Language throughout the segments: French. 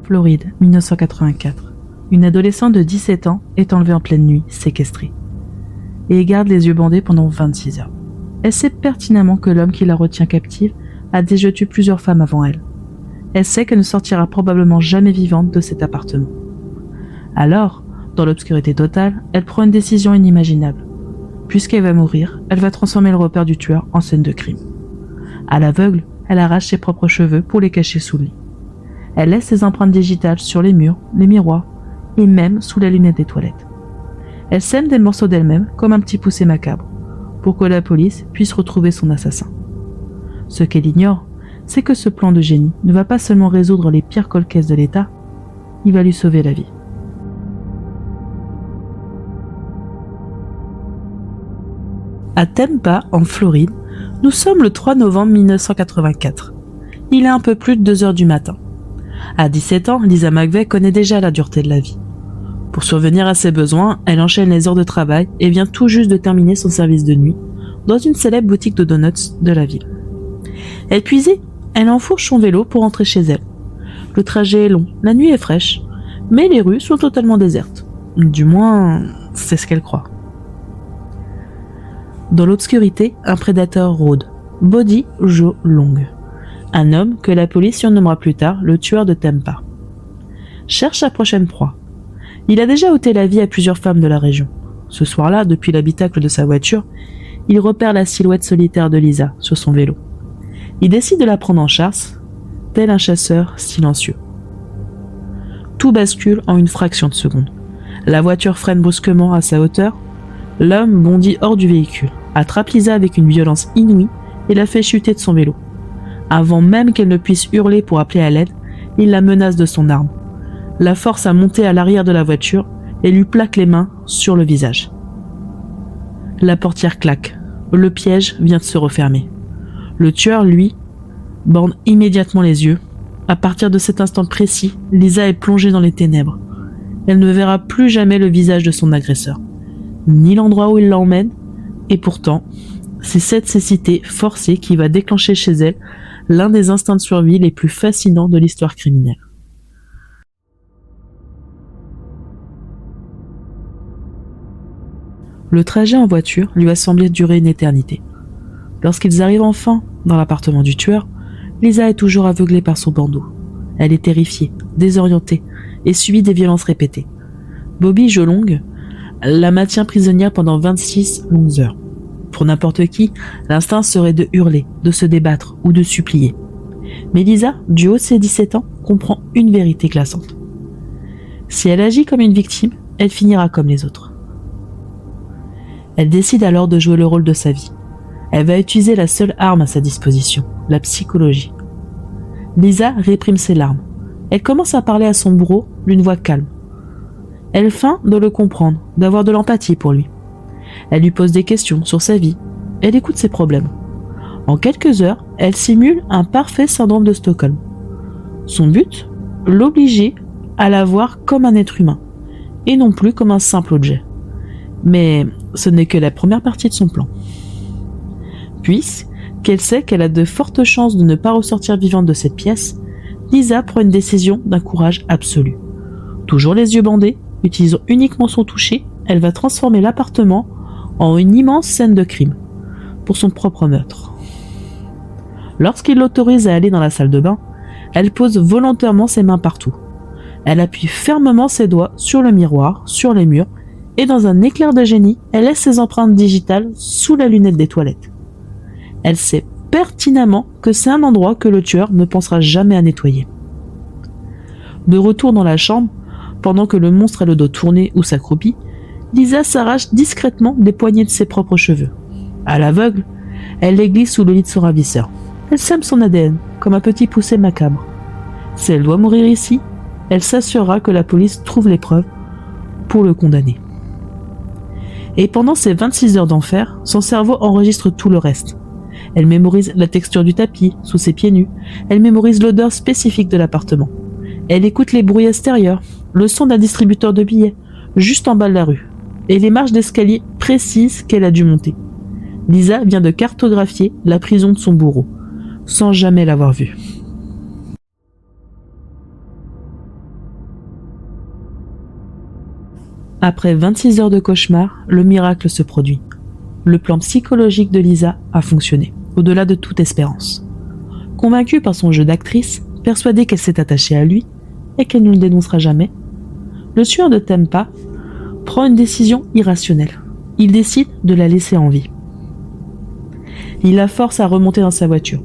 Floride, 1984. Une adolescente de 17 ans est enlevée en pleine nuit, séquestrée. Et garde les yeux bandés pendant 26 heures. Elle sait pertinemment que l'homme qui la retient captive a déjà tué plusieurs femmes avant elle. Elle sait qu'elle ne sortira probablement jamais vivante de cet appartement. Alors, dans l'obscurité totale, elle prend une décision inimaginable. Puisqu'elle va mourir, elle va transformer le repère du tueur en scène de crime. À l'aveugle, elle arrache ses propres cheveux pour les cacher sous le lit. Elle laisse ses empreintes digitales sur les murs, les miroirs et même sous la lunette des toilettes. Elle sème des morceaux d'elle-même comme un petit poussé macabre pour que la police puisse retrouver son assassin. Ce qu'elle ignore, c'est que ce plan de génie ne va pas seulement résoudre les pires cold cases de l'État, il va lui sauver la vie. À Tampa, en Floride, nous sommes le 3 novembre 1984. Il est un peu plus de 2 heures du matin. À 17 ans, Lisa McVey connaît déjà la dureté de la vie. Pour survenir à ses besoins, elle enchaîne les heures de travail et vient tout juste de terminer son service de nuit dans une célèbre boutique de donuts de la ville. Épuisée, elle enfourche son vélo pour rentrer chez elle. Le trajet est long, la nuit est fraîche, mais les rues sont totalement désertes. Du moins, c'est ce qu'elle croit. Dans l'obscurité, un prédateur rôde, Body Joe Long, un homme que la police surnommera plus tard le tueur de Tampa. Cherche sa prochaine proie. Il a déjà ôté la vie à plusieurs femmes de la région. Ce soir-là, depuis l'habitacle de sa voiture, il repère la silhouette solitaire de Lisa sur son vélo. Il décide de la prendre en chasse, tel un chasseur silencieux. Tout bascule en une fraction de seconde. La voiture freine brusquement à sa hauteur. L'homme bondit hors du véhicule, attrape Lisa avec une violence inouïe et la fait chuter de son vélo. Avant même qu'elle ne puisse hurler pour appeler à l'aide, il la menace de son arme, la force à monter à l'arrière de la voiture et lui plaque les mains sur le visage. La portière claque. Le piège vient de se refermer. Le tueur, lui, bande immédiatement les yeux. À partir de cet instant précis, Lisa est plongée dans les ténèbres. Elle ne verra plus jamais le visage de son agresseur, ni l'endroit où il l'emmène, et pourtant, c'est cette cécité forcée qui va déclencher chez elle l'un des instincts de survie les plus fascinants de l'histoire criminelle. Le trajet en voiture lui a semblé durer une éternité. Lorsqu'ils arrivent enfin dans l'appartement du tueur, Lisa est toujours aveuglée par son bandeau. Elle est terrifiée, désorientée et subit des violences répétées. Bobby Joe Long la maintient prisonnière pendant 26 longues heures. Pour n'importe qui, l'instinct serait de hurler, de se débattre ou de supplier. Mais Lisa, du haut de ses 17 ans, comprend une vérité glaçante. Si elle agit comme une victime, elle finira comme les autres. Elle décide alors de jouer le rôle de sa vie. Elle va utiliser la seule arme à sa disposition, la psychologie. Lisa réprime ses larmes. Elle commence à parler à son bourreau d'une voix calme. Elle feint de le comprendre, d'avoir de l'empathie pour lui. Elle lui pose des questions sur sa vie. Elle écoute ses problèmes. En quelques heures, elle simule un parfait syndrome de Stockholm. Son but, l'obliger à la voir comme un être humain, et non plus comme un simple objet. Mais ce n'est que la première partie de son plan. Puisqu'elle sait qu'elle a de fortes chances de ne pas ressortir vivante de cette pièce, Lisa prend une décision d'un courage absolu. Toujours les yeux bandés, utilisant uniquement son toucher, elle va transformer l'appartement en une immense scène de crime, pour son propre meurtre. Lorsqu'il l'autorise à aller dans la salle de bain, elle pose volontairement ses mains partout. Elle appuie fermement ses doigts sur le miroir, sur les murs, et dans un éclair de génie, elle laisse ses empreintes digitales sous la lunette des toilettes. Elle sait pertinemment que c'est un endroit que le tueur ne pensera jamais à nettoyer. De retour dans la chambre, pendant que le monstre a le dos tourné ou s'accroupit, Lisa s'arrache discrètement des poignées de ses propres cheveux. À l'aveugle, elle les glisse sous le lit de son ravisseur. Elle sème son ADN, comme un petit poussé macabre. Si elle doit mourir ici, elle s'assurera que la police trouve les preuves pour le condamner. Et pendant ces 26 heures d'enfer, son cerveau enregistre tout le reste. Elle mémorise la texture du tapis sous ses pieds nus. Elle mémorise l'odeur spécifique de l'appartement. Elle écoute les bruits extérieurs, le son d'un distributeur de billets, juste en bas de la rue, et les marches d'escalier précises qu'elle a dû monter. Lisa vient de cartographier la prison de son bourreau, sans jamais l'avoir vue. Après 26 heures de cauchemar, le miracle se produit. Le plan psychologique de Lisa a fonctionné, au-delà de toute espérance. Convaincue par son jeu d'actrice, persuadée qu'elle s'est attachée à lui et qu'elle ne le dénoncera jamais, le tueur de Tampa prend une décision irrationnelle. Il décide de la laisser en vie. Il la force à remonter dans sa voiture,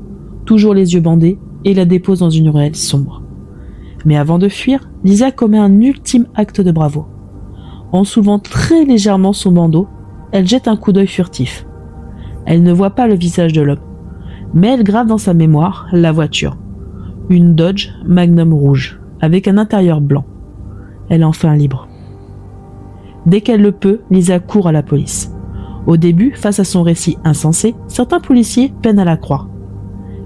toujours les yeux bandés, et la dépose dans une ruelle sombre. Mais avant de fuir, Lisa commet un ultime acte de bravoure. En soulevant très légèrement son bandeau, elle jette un coup d'œil furtif. Elle ne voit pas le visage de l'homme, mais elle grave dans sa mémoire la voiture. Une Dodge Magnum rouge, avec un intérieur blanc. Elle est enfin libre. Dès qu'elle le peut, Lisa court à la police. Au début, face à son récit insensé, certains policiers peinent à la croire.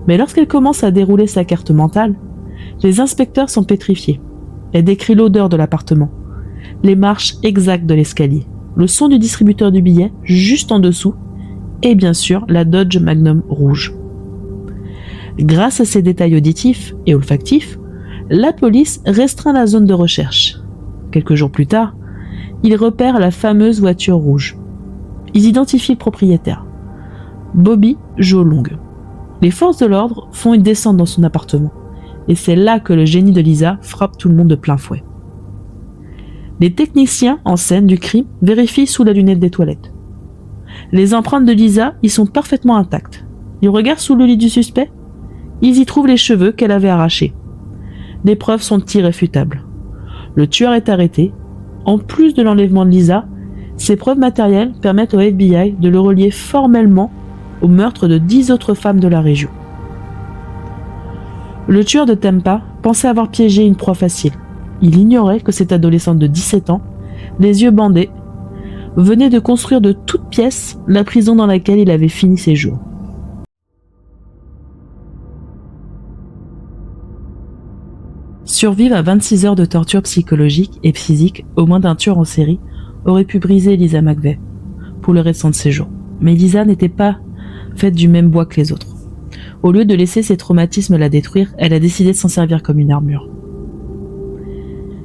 Mais lorsqu'elle commence à dérouler sa carte mentale, les inspecteurs sont pétrifiés. Elle décrit l'odeur de l'appartement, les marches exactes de l'escalier, le son du distributeur du billet juste en dessous, et bien sûr la Dodge Magnum rouge. Grâce à ces détails auditifs et olfactifs, la police restreint la zone de recherche. Quelques jours plus tard, ils repèrent la fameuse voiture rouge. Ils identifient le propriétaire, Bobby Jolong. Les forces de l'ordre font une descente dans son appartement, et c'est là que le génie de Lisa frappe tout le monde de plein fouet. Les techniciens en scène du crime vérifient sous la lunette des toilettes. Les empreintes de Lisa y sont parfaitement intactes. Ils regardent sous le lit du suspect. Ils y trouvent les cheveux qu'elle avait arrachés. Les preuves sont irréfutables. Le tueur est arrêté. En plus de l'enlèvement de Lisa, ces preuves matérielles permettent au FBI de le relier formellement au meurtre de 10 autres femmes de la région. Le tueur de Tampa pensait avoir piégé une proie facile. Il ignorait que cette adolescente de 17 ans, les yeux bandés, venait de construire de toutes pièces la prison dans laquelle il avait fini ses jours. Survivre à 26 heures de torture psychologique et physique aux mains d'un tueur en série aurait pu briser Lisa McVey pour le restant de ses jours. Mais Lisa n'était pas faite du même bois que les autres. Au lieu de laisser ses traumatismes la détruire, elle a décidé de s'en servir comme une armure.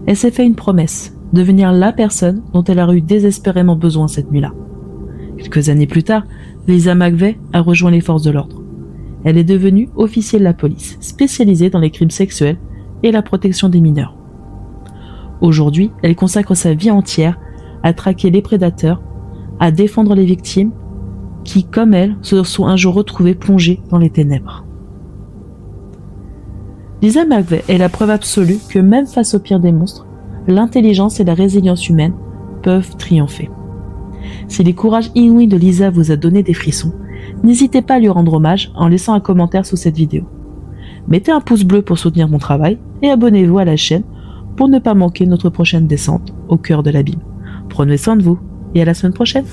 Elle s'est fait une promesse, devenir la personne dont elle aurait eu désespérément besoin cette nuit-là. Quelques années plus tard, Lisa McVey a rejoint les forces de l'ordre. Elle est devenue officier de la police, spécialisée dans les crimes sexuels et la protection des mineurs. Aujourd'hui, elle consacre sa vie entière à traquer les prédateurs, à défendre les victimes qui, comme elle, se sont un jour retrouvées plongées dans les ténèbres. Lisa McVey est la preuve absolue que même face au pire des monstres, l'intelligence et la résilience humaine peuvent triompher. Si le courage inouï de Lisa vous a donné des frissons, n'hésitez pas à lui rendre hommage en laissant un commentaire sous cette vidéo. Mettez un pouce bleu pour soutenir mon travail et abonnez-vous à la chaîne pour ne pas manquer notre prochaine descente au cœur de l'abîme. Prenez soin de vous et à la semaine prochaine.